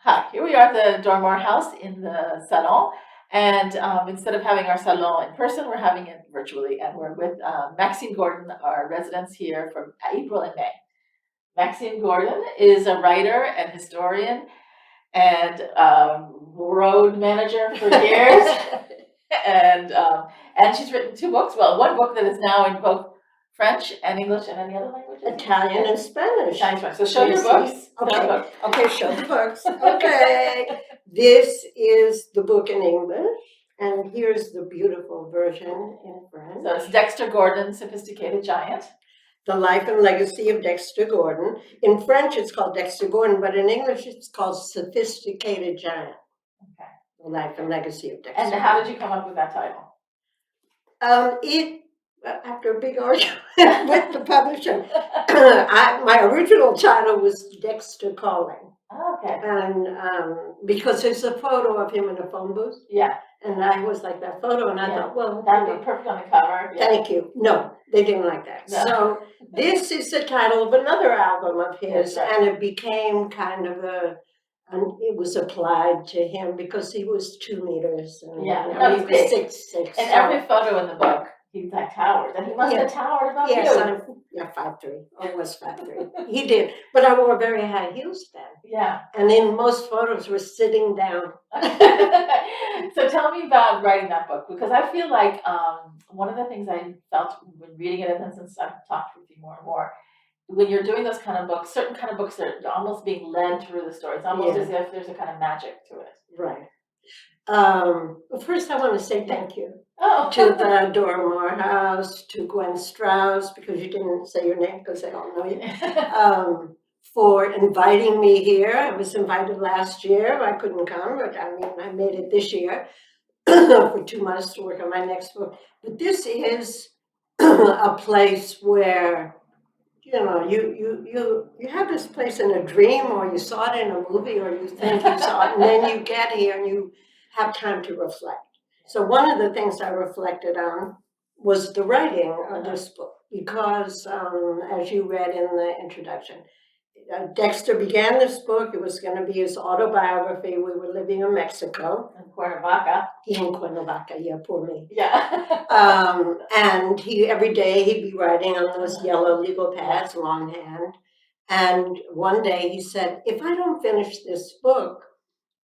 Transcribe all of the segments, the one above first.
Hi, here we are at the Dormoir House in the Salon. And instead of having our salon in person, we're having it virtually. And we're with Maxine Gordon, our residents here for April and May. Maxine Gordon is a writer and historian and road manager for years. And she's written two books. Well, one book that is now in both French and English and any other languages? Italian and Spanish. Italian, Spanish. So show your books. Okay, okay, show the books. Okay, this is the book in English, and here's the beautiful version in French. So it's Dexter Gordon, Sophisticated Giant. The Life and Legacy of Dexter Gordon. In French, it's called Dexter Gordon, but in English, it's called Sophisticated Giant. Okay. The Life and Legacy of Dexter. And how did you come up with that title? After a big argument with the publisher, my original title was Dexter Calling. Oh, okay. And because there's a photo of him in a phone booth. Yeah. And I was like that photo, and I thought, well, that'd be perfect on the cover. Yeah. Thank you. No, they didn't like that. No. So this is the title of another album of his, right. And it became kind of it was applied to him because he was 2 meters. And, yeah, he was 6'6". And every photo in the book, he's like towered, and he must have towered above you. Yeah, 5'3". I was 5'3". He did, but I wore very high heels then. Yeah. And in most photos, we're sitting down. So tell me about writing that book, because I feel like one of the things I felt when reading it, and then since I've talked with you more and more, when you're doing those kind of books, certain kind of books are almost being led through the story. It's almost as if there's a kind of magic to it. Right. Well, first I want to say thank you to the Dormoir House, to Gwen Strauss, because you didn't say your name because I don't know you, for inviting me here. I was invited last year. I couldn't come, but I made it this year for 2 months to work on my next book. But this is a place where, you have this place in a dream, or you saw it in a movie, or you think you saw it, and then you get here and you have time to reflect. So one of the things I reflected on was the writing of this book, because as you read in the introduction, Dexter began this book. It was going to be his autobiography. We were living in Mexico. In Cuernavaca. In Cuernavaca, yeah, poor me. Yeah. And every day he'd be writing on those yellow legal pads, longhand. And one day he said, if I don't finish this book,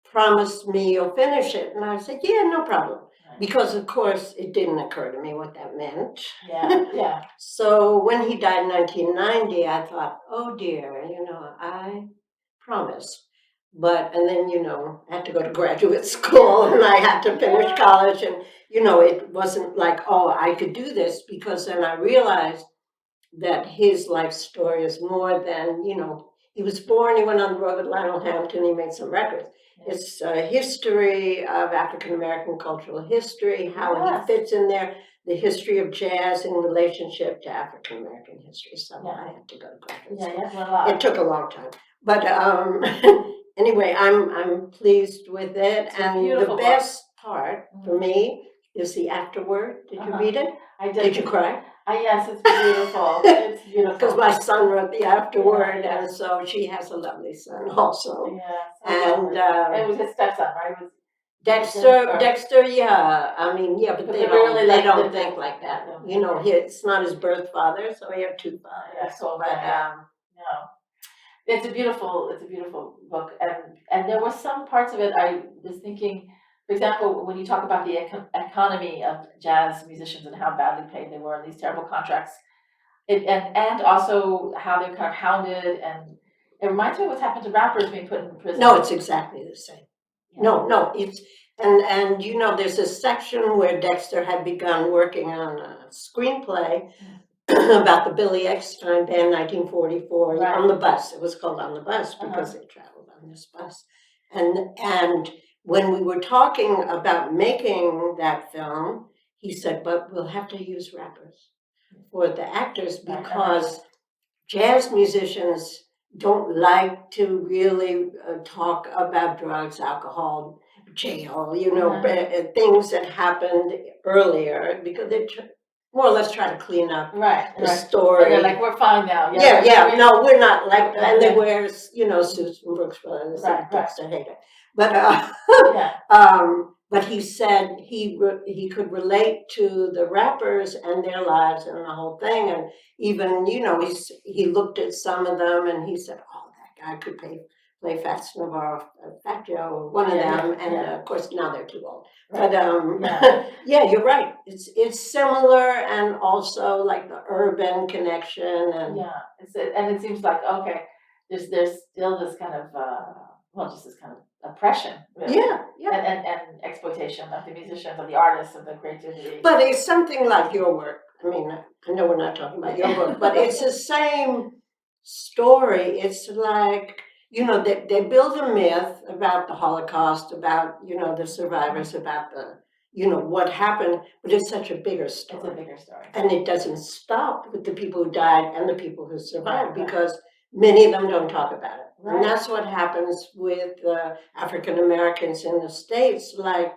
promise me you'll finish it. And I said, yeah, no problem. Because, of course, it didn't occur to me what that meant. Yeah. So when he died in 1990, I thought, oh, dear, I promised. And then, I had to go to graduate school and I had to finish college. And, it wasn't like, oh, I could do this, because then I realized that his life story is more than, he was born, he went on the road with Lionel Hampton, he made some records. It's a history of African-American cultural history, how he fits in there, the history of jazz in relationship to African-American history. So I had to go to graduate school. It took a long time. But anyway, I'm pleased with it. And the best part for me is the afterword. Did you read it? I did. Did you cry? Yes, it's beautiful. It's beautiful. Because my son wrote the afterword, and so she has a lovely son also. Yeah. And it was his stepson, right? It was Dexter, yeah. But they don't think like that. It's not his birth father, so he had 2 fathers. Yeah, so no. It's a beautiful book, and there were some parts of it I was thinking. For example, when you talk about the economy of jazz musicians and how badly paid they were in these terrible contracts, and also how they're kind of hounded, and it reminds me of what's happened to rappers being put in prison. No, it's exactly the same. Yeah. No, it's and there's a section where Dexter had begun working on a screenplay about the Billy Eckstine Band, 1944, on the bus. It was called On the Bus because they traveled on this bus, and when we were talking about making that film, he said, but we'll have to use rappers for the actors, because jazz musicians don't like to really talk about drugs, alcohol, jail, things that happened earlier, because more or less try to clean up Right, the right. story. And they're like, we're fine now. Yeah, no, we're not like, Yeah, and they yeah. wear, suits from Brooks Brothers, Right, and Dexter hated. But, Yeah, but he said he could relate to the rappers and their lives and the whole thing, and even, he looked at some of them and he said, oh, that guy could play Fats Navarro, Fat Joe, one of them, and of course now they're too old. right. But yeah, you're right. It's similar, and also like the urban connection, and Yeah, and it seems like, okay, there's still this kind of, well, just this kind of oppression, really. yeah. And exploitation of the musicians, of the artists, of the creativity. But it's something like your work. I mean, I know we're not talking about your work, but it's the same story. It's like, they build a myth about the Holocaust, about, the survivors, about the, what happened, but it's such a bigger It's a story. bigger story. And it doesn't stop with the people who died and the people who survived, Right. because many of them don't talk about it. Right. And that's what happens with African Americans in the States. Like,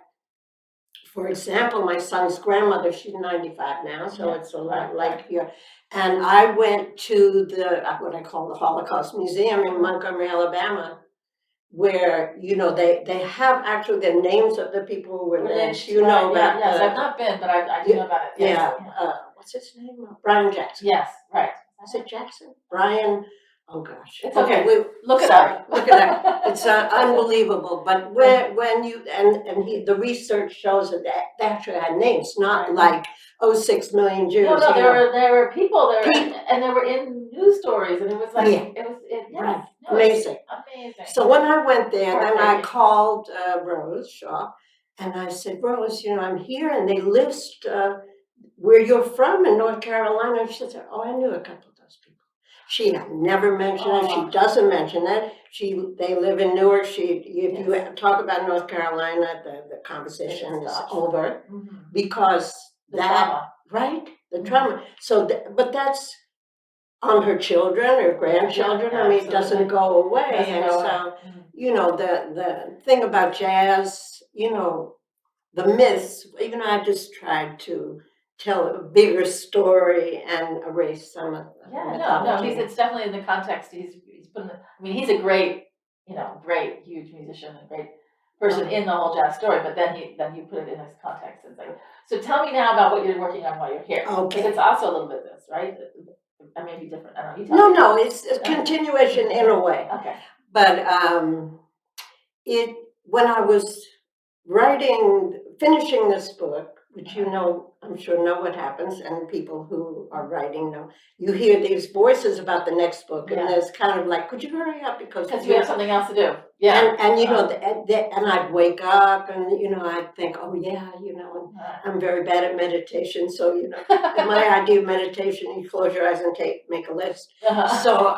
for example, my son's grandmother, she's 95 now, so Yeah, it's a lot right, like here. And I went to what I call the Holocaust Museum in Montgomery, Alabama, where, they have actually the names of the people who were lynched. You know about Yes, I've not been, but I do know about it. Yes. Yeah, what's his name? Brian Jackson. Yes, right. Is it Jackson? Brian, oh gosh. It's okay. Look it Sorry, up. Look it up. It's unbelievable. But when you, the research shows that they actually had names, not Right. like, 6 million Jews. No, there were people there, and they were in news stories, and it was like, Yeah. yes. Right. No, Amazing. Amazing. So when I went there, then I Heartbreaking. called Rose Shaw, and I said, Rose, I'm here, and they list where you're from in North Carolina. And she said, oh, I knew a couple of those people. She had never mentioned it. She doesn't mention it. They live in Newark. If you talk about North Carolina, the conversation is over, because The trauma. Right? The trauma. So, but that's on her children or grandchildren. I mean, it doesn't go away. So, the thing about jazz, the myths, I just tried to tell a bigger story and erase some of the mythology. It's definitely in the context. He's put he's a great, great, huge musician, and great person in the whole jazz story, but then you put it in this context. And so tell me now about what you're working on while you're here. Okay. Because it's also a little bit this, right? I may be different. I don't know. No, it's a continuation in a way. Okay. But when I was finishing this book, which I'm sure know what happens, and people who are writing know, you hear these voices about the next book, and there's kind of like, could you hurry up, because we have something else to do. Yeah. And I'd wake up, and I'd think, oh yeah, I'm very bad at meditation, so my idea of meditation, you close your eyes and make a list. So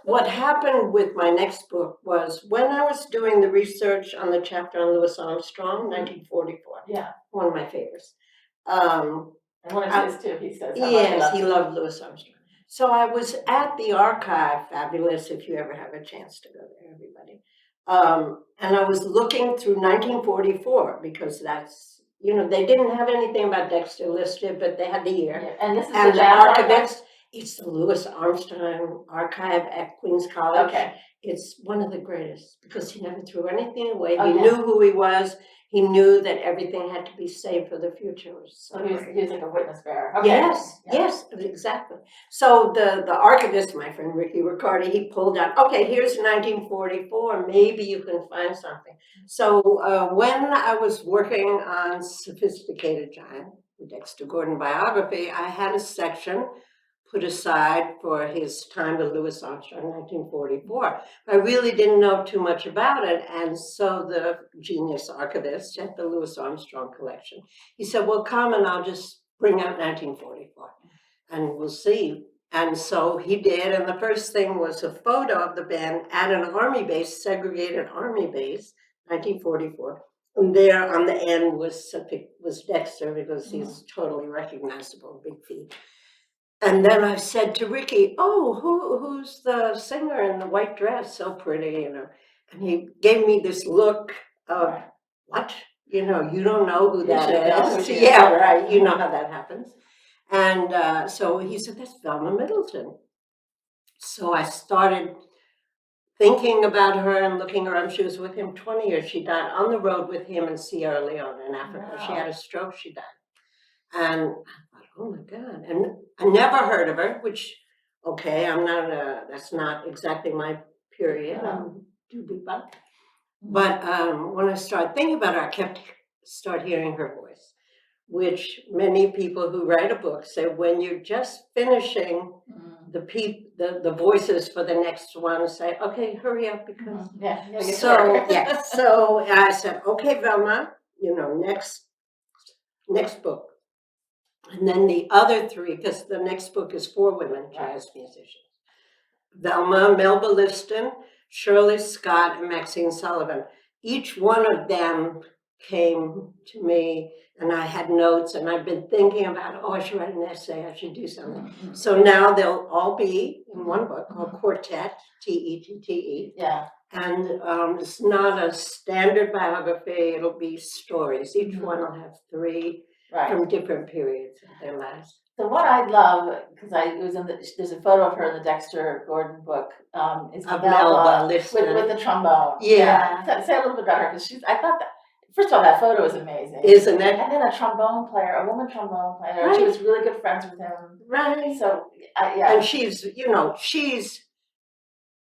what happened with my next book was, when I was doing the research on the chapter on Louis Armstrong, 1944. Yeah. One of my favorites. And one of his too, he says. Yes, he loved Louis Armstrong. So I was at the archive, fabulous if you ever have a chance to go there, everybody. And I was looking through 1944, because that's, they didn't have anything about Dexter listed, but they had the year. Yeah. And this is and the jazz archivist. It's the Louis Armstrong archive at Queens College. Okay. It's one of the greatest, because he never threw anything away. He knew who he was. He knew that everything had to be saved for the future. So he was like a witness bearer. Okay. Yes, exactly. So the archivist, my friend Ricky Riccardi, he pulled out, okay, here's 1944, maybe you can find something. So when I was working on Sophisticated Giant, the Dexter Gordon biography, I had a section put aside for his time with Louis Armstrong, 1944. I really didn't know too much about it, and so the genius archivist at the Louis Armstrong collection, he said, well, come and I'll just bring out 1944, and we'll see. And so he did, and the first thing was a photo of the band at an army base, segregated army base, 1944. And there on the end was Dexter, because he's totally recognizable, big feet. And then I said to Ricky, oh, who's the singer in the white dress? So pretty, And he gave me this look of, what? You don't know who that is. Yeah, right. You know how that happens. And so he said, that's Velma Middleton. So I started thinking about her and looking her up. She was with him 20 years. She died on the road with him in Sierra Leone in Africa. Wow. She had a stroke, she died. And I thought, oh my God. And I never heard of her, which, okay, that's not exactly my period. I'm do bebop. But when I started thinking about her, I start hearing her voice, which many people who write a book say when you're just finishing the voices for the next one say, okay, hurry up because so I said, okay, Velma, next book. And then the other three, because the next book is 4 women jazz musicians. Velma, Melba Liston, Shirley Scott, and Maxine Sullivan. Each one of them came to me and I had notes and I've been thinking about, oh, I should write an essay, I should do something. So now they'll all be in one book called Quartette, T-E-T-T-E. Yeah. And it's not a standard biography, it'll be stories. Each one will have 3 from different periods of their lives. So what I love, because there's a photo of her in the Dexter Gordon book, is Of Melba Liston. with the trombone. Yeah. Say a little bit about her, because I thought that, first of all, that photo is amazing. Isn't it? And then a trombone player, a woman trombone player, and she was really good friends with him. Right. So, yeah.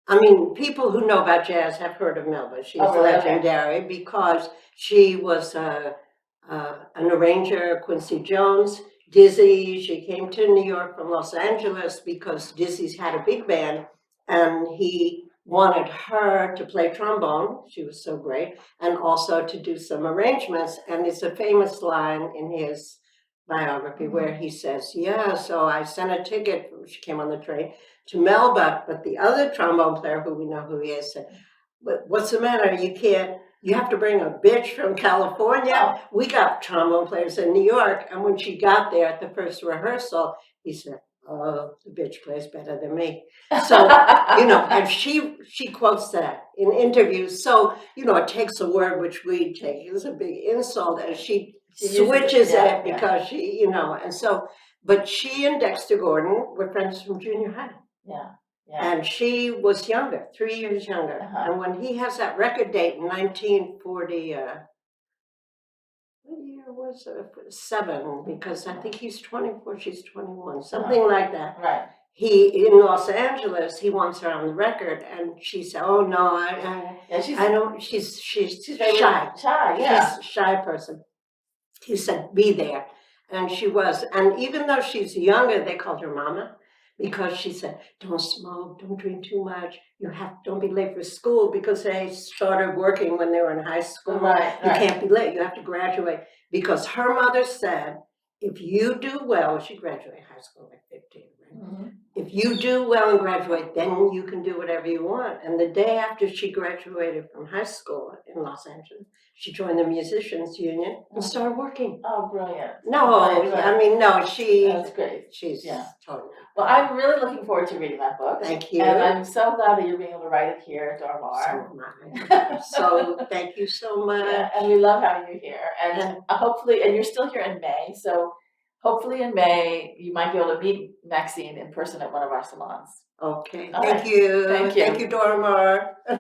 And people who know about jazz have heard of Melba. She's legendary because she was an arranger, Quincy Jones, Dizzy. She came to New York from Los Angeles because Dizzy's had a big band and he wanted her to play trombone. She was so great. And also to do some arrangements. And it's a famous line in his biography where he says, yeah, so I sent a ticket, she came on the train, to Melba, but the other trombone player, who we know who he is, said, what's the matter? You have to bring a bitch from California. We got trombone players in New York. And when she got there at the first rehearsal, he said, oh, the bitch plays better than me. So, and she quotes that in interviews. So, it takes a word which we take. It's a big insult. And she switches it because she, and so, but she and Dexter Gordon were friends from junior high. Yeah. And she was younger, 3 years younger. And when he has that record date in 1940, what year was it? 7, because I think he's 24, she's 21, something like that. Right. In Los Angeles, he wants her on the record, and she said, "Oh no, I don't." She's shy. Shy, yeah. She's a shy person. He said, "Be there," and she was. And even though she's younger, they called her Mama. Because she said, don't smoke, don't drink too much, don't be late for school, because they started working when they were in high school. You can't be late, you have to graduate. Because her mother said, if you do well, she graduated high school at 15, right? If you do well and graduate, then you can do whatever you want. And the day after she graduated from high school in Los Angeles, she joined the Musicians Union and started working. Oh, brilliant. That's great. She's totally. Well, I'm really looking forward to reading that book. Thank you. And I'm so glad that you're being able to write it here at Dormar. So am I. So thank you so much. Yeah, and we love having you here. And hopefully, and you're still here in May, so hopefully in May, you might be able to meet Maxine in person at one of our salons. Okay. All Thank you. Thank you. Thank you, Dormar.